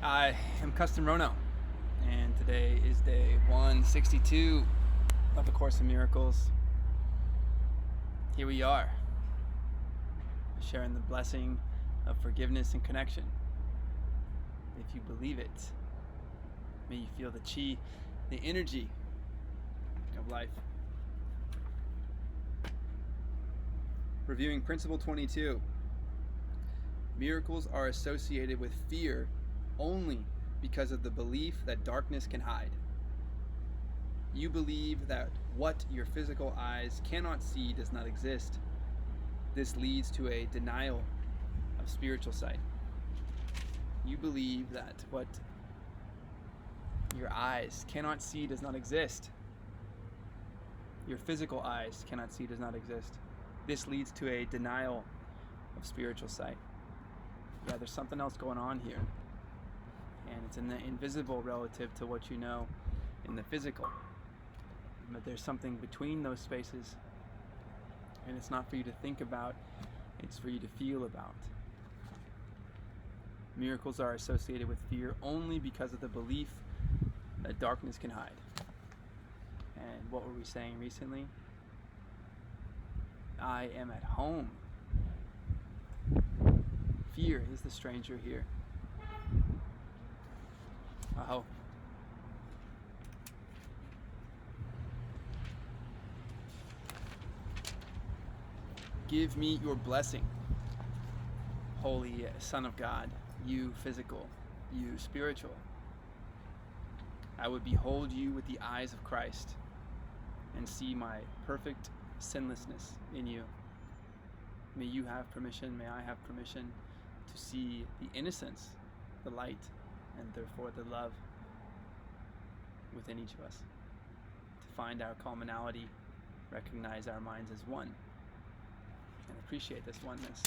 I am Kesten Rono, and today is day 162 of the Course in Miracles. Here we are, sharing the blessing of forgiveness and connection. If you believe it, may you feel the chi, the energy of life. Reviewing Principle 22. Miracles are associated with fear only because of the belief that darkness can hide. You believe that what your physical eyes cannot see does not exist. This leads to a denial of spiritual sight. You believe that what your eyes cannot see does not exist. Your physical eyes cannot see does not exist. This leads to a denial of spiritual sight. Yeah, there's something else going on here. And it's in the invisible relative to what you know in the physical. But there's something between those spaces. And it's not for you to think about, it's for you to feel about. Miracles are associated with fear only because of the belief that darkness can hide. And what were we saying recently? I am at home. Fear is the stranger here. Oh. Give me your blessing, Holy Son of God, you physical, you spiritual. I would behold you with the eyes of Christ and see my perfect sinlessness in you. May you have permission, may I have permission to see the innocence, the light, and therefore the love within each of us. To find our commonality, recognize our minds as one, and appreciate this oneness.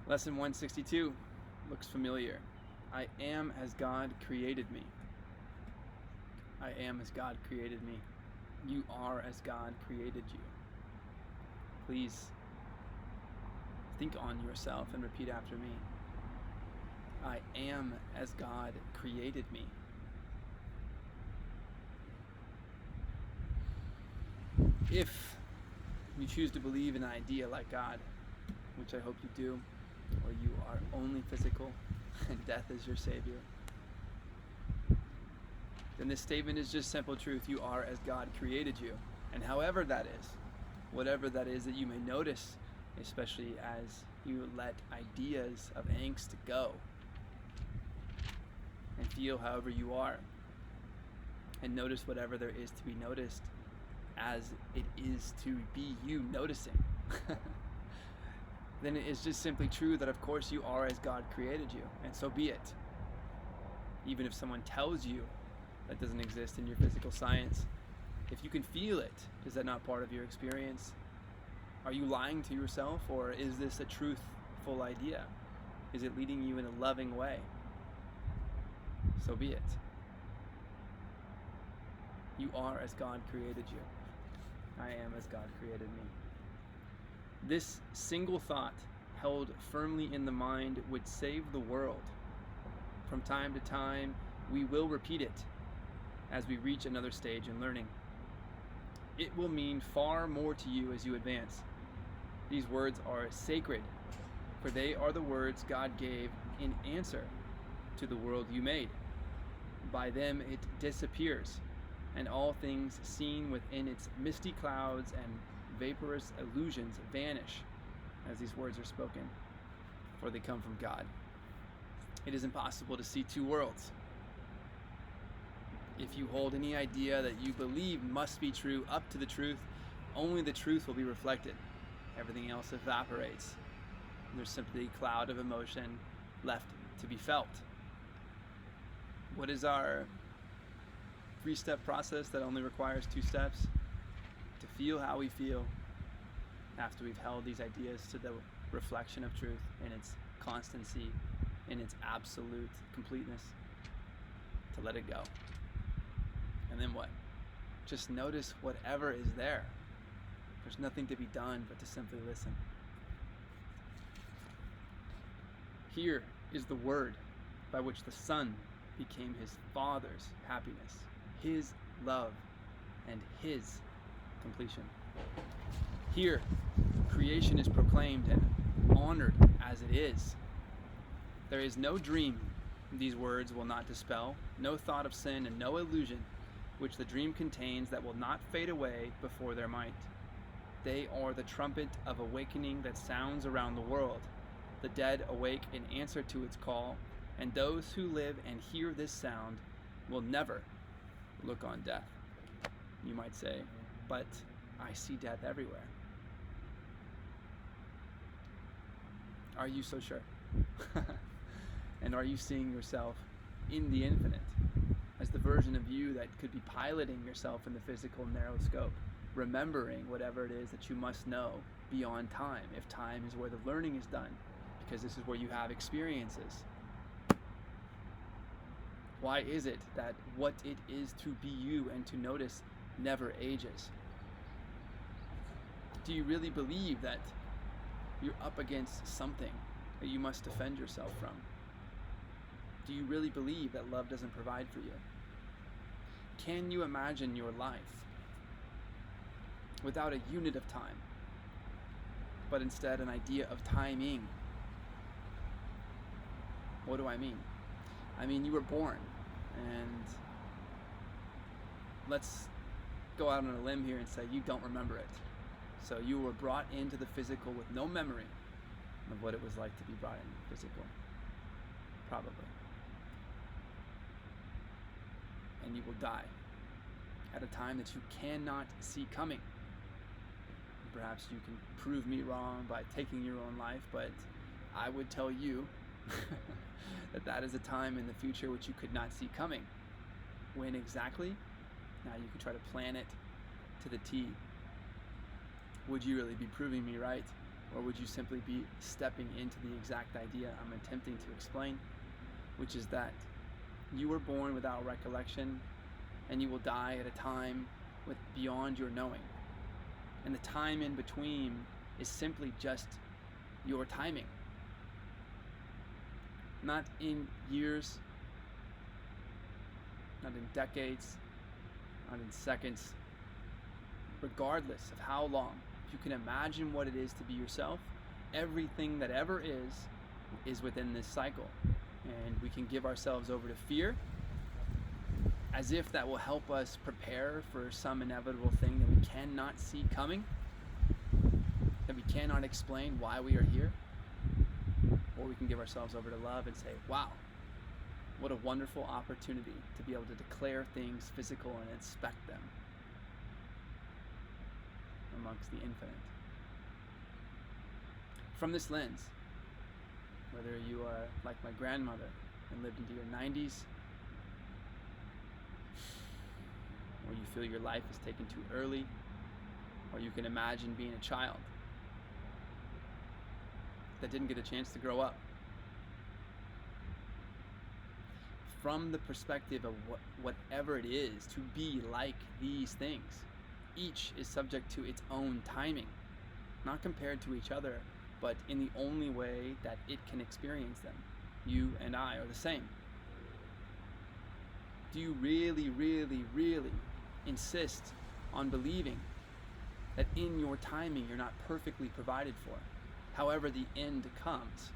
Lesson 162 looks familiar. I am as God created me. I am as God created me. You are as God created you. Please think on yourself and repeat after me. I am as God created me. If you choose to believe in an idea like God, which I hope you do, or you are only physical and death is your savior, then this statement is just simple truth. You are as God created you. And however that is, whatever that is that you may notice, especially as you let ideas of angst go, and feel however you are, and notice whatever there is to be noticed as it is to be you noticing. Then it is just simply true that of course you are as God created you, and so be it. Even if someone tells you that doesn't exist in your physical science, if you can feel it, is that not part of your experience? Are you lying to yourself, or is this a truthful idea? Is it leading you in a loving way? So be it. You are as God created you. I am as God created me. This single thought, held firmly in the mind, would save the world. From time to time, we will repeat it as we reach another stage in learning. It will mean far more to you as you advance. These words are sacred, for they are the words God gave in answer to the world you made. By them it disappears, and all things seen within its misty clouds and vaporous illusions vanish as these words are spoken, for they come from God. It is impossible to see two worlds. If you hold any idea that you believe must be true up to the truth, only the truth will be reflected. Everything else evaporates. There's simply a cloud of emotion left to be felt. What is our 3-step process that only requires 2 steps? To feel how we feel after we've held these ideas to the reflection of truth in its constancy, in its absolute completeness. To let it go. And then what? Just notice whatever is there. There's nothing to be done but to simply listen. Here is the word by which the Son became his Father's happiness, his love, and his completion. Here, creation is proclaimed and honored as it is. There is no dream these words will not dispel, no thought of sin and no illusion which the dream contains that will not fade away before their might. They are the trumpet of awakening that sounds around the world. The dead awake in answer to its call, and those who live and hear this sound will never look on death. You might say, but I see death everywhere. Are you so sure? And are you seeing yourself in the infinite as the version of you that could be piloting yourself in the physical narrow scope, remembering whatever it is that you must know beyond time, if time is where the learning is done, because this is where you have experiences? Why is it that what it is to be you and to notice never ages? Do you really believe that you're up against something that you must defend yourself from? Do you really believe that love doesn't provide for you? Can you imagine your life without a unit of time, but instead an idea of timing? What do I mean? I mean, you were born, and let's go out on a limb here and say you don't remember it. So you were brought into the physical with no memory of what it was like to be brought into the physical. Probably. And you will die at a time that you cannot see coming. Perhaps you can prove me wrong by taking your own life, but I would tell you that is a time in the future which you could not see coming. When exactly? Now you could try to plan it to the T. Would you really be proving me right? Or would you simply be stepping into the exact idea I'm attempting to explain, which is that you were born without recollection, and you will die at a time with beyond your knowing. And the time in between is simply just your timing. Not in years, not in decades, not in seconds. Regardless of how long, if you can imagine what it is to be yourself, everything that ever is within this cycle. And we can give ourselves over to fear, as if that will help us prepare for some inevitable thing that we cannot see coming, that we cannot explain why we are here. Or we can give ourselves over to love and say, wow, what a wonderful opportunity to be able to declare things physical and inspect them amongst the infinite. From this lens, whether you are like my grandmother and lived into your 90s, or you feel your life is taken too early, or you can imagine being a child that didn't get a chance to grow up. From the perspective of whatever it is to be like these things, each is subject to its own timing, not compared to each other, but in the only way that it can experience them. You and I are the same. Do you really, really, really insist on believing that in your timing you're not perfectly provided for? However the end comes,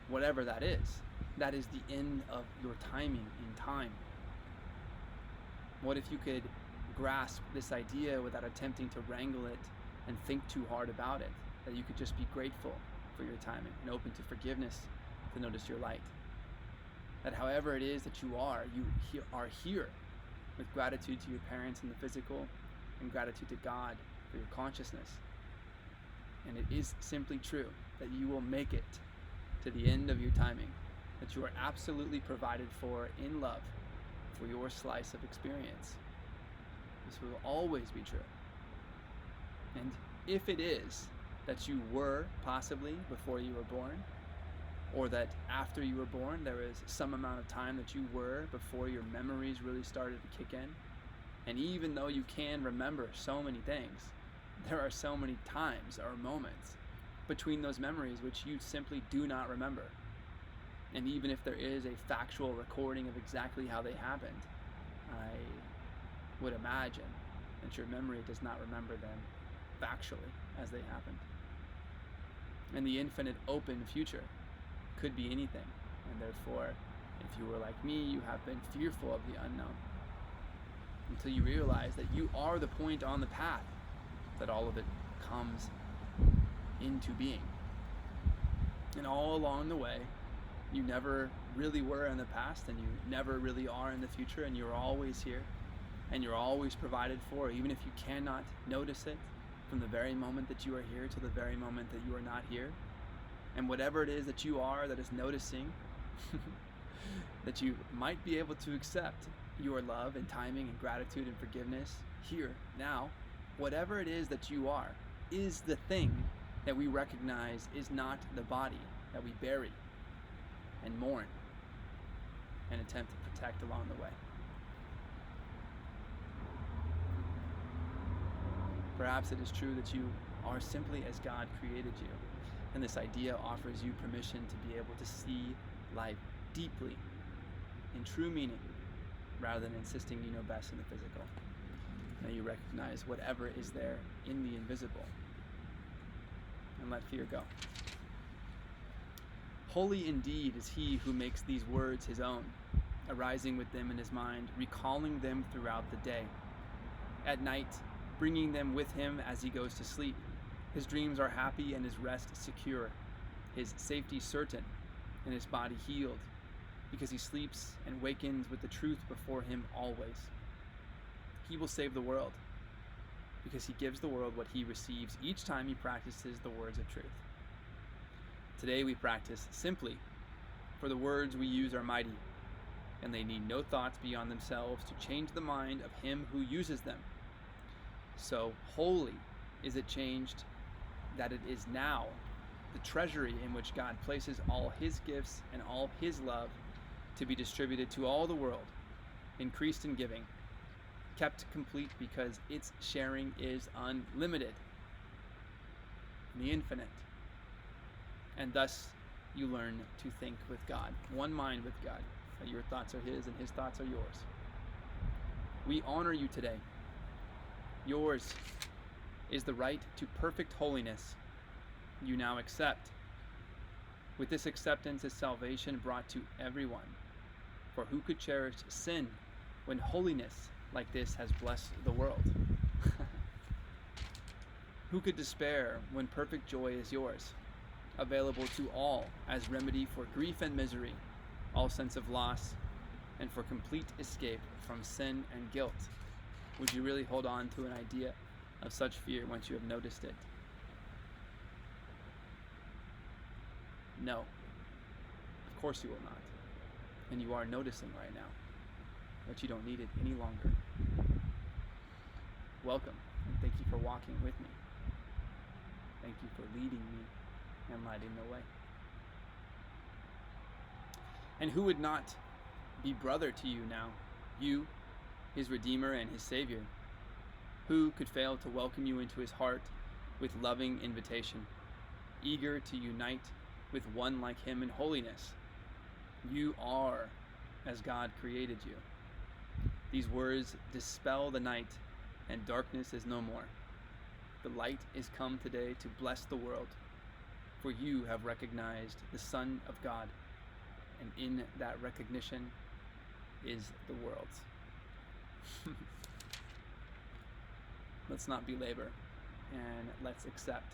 whatever that is the end of your timing in time. What if you could grasp this idea without attempting to wrangle it and think too hard about it? That you could just be grateful for your timing and open to forgiveness to notice your light. That however it is that you are here with gratitude to your parents in the physical and gratitude to God for your consciousness. And it is simply true that you will make it to the end of your timing, that you are absolutely provided for in love for your slice of experience. This will always be true. And if it is that you were possibly before you were born, or that after you were born there is some amount of time that you were before your memories really started to kick in, and even though you can remember so many things, there are so many times or moments between those memories which you simply do not remember. And even if there is a factual recording of exactly how they happened, I would imagine that your memory does not remember them factually as they happened. And the infinite open future could be anything, and therefore, if you were like me, you have been fearful of the unknown until you realize that you are the point on the path that all of it comes into being. And all along the way, you never really were in the past, and you never really are in the future, and you're always here, and you're always provided for, even if you cannot notice it, from the very moment that you are here to the very moment that you are not here. And whatever it is that you are that is noticing, that you might be able to accept your love and timing and gratitude and forgiveness here, now, whatever it is that you are, is the thing that we recognize is not the body that we bury and mourn and attempt to protect along the way. Perhaps it is true that you are simply as God created you, and this idea offers you permission to be able to see life deeply in true meaning, rather than insisting you know best in the physical. Now you recognize whatever is there in the invisible, and let fear go. Holy indeed is he who makes these words his own, arising with them in his mind, recalling them throughout the day. At night, bringing them with him as he goes to sleep. His dreams are happy and his rest secure, his safety certain, and his body healed, because he sleeps and wakens with the truth before him always. He will save the world, because he gives the world what he receives each time he practices the words of truth. Today we practice simply, for the words we use are mighty, and they need no thoughts beyond themselves to change the mind of him who uses them. So wholly is it changed that it is now the treasury in which God places all his gifts and all his love to be distributed to all the world, increased in giving, kept complete because its sharing is unlimited, the infinite. And thus you learn to think with God, one mind with God, that your thoughts are his and his thoughts are yours. We honor you today. Yours is the right to perfect holiness you now accept. With this acceptance is salvation brought to everyone. For who could cherish sin when holiness like this has blessed the world? Who could despair when perfect joy is yours, available to all as remedy for grief and misery, all sense of loss, and for complete escape from sin and guilt? Would you really hold on to an idea of such fear once you have noticed it? No. Of course you will not. And you are noticing right now, but you don't need it any longer. Welcome, and thank you for walking with me. Thank you for leading me and lighting the way. And who would not be brother to you now? You, his Redeemer and his Savior. Who could fail to welcome you into his heart with loving invitation, eager to unite with one like him in holiness? You are as God created you. These words dispel the night, and darkness is no more. The light is come today to bless the world, for you have recognized the Son of God, and in that recognition is the world's. Let's not belabor, and let's accept.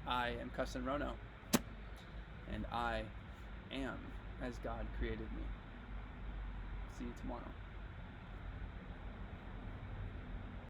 I am Kesten Rono, and I am as God created me. See you tomorrow.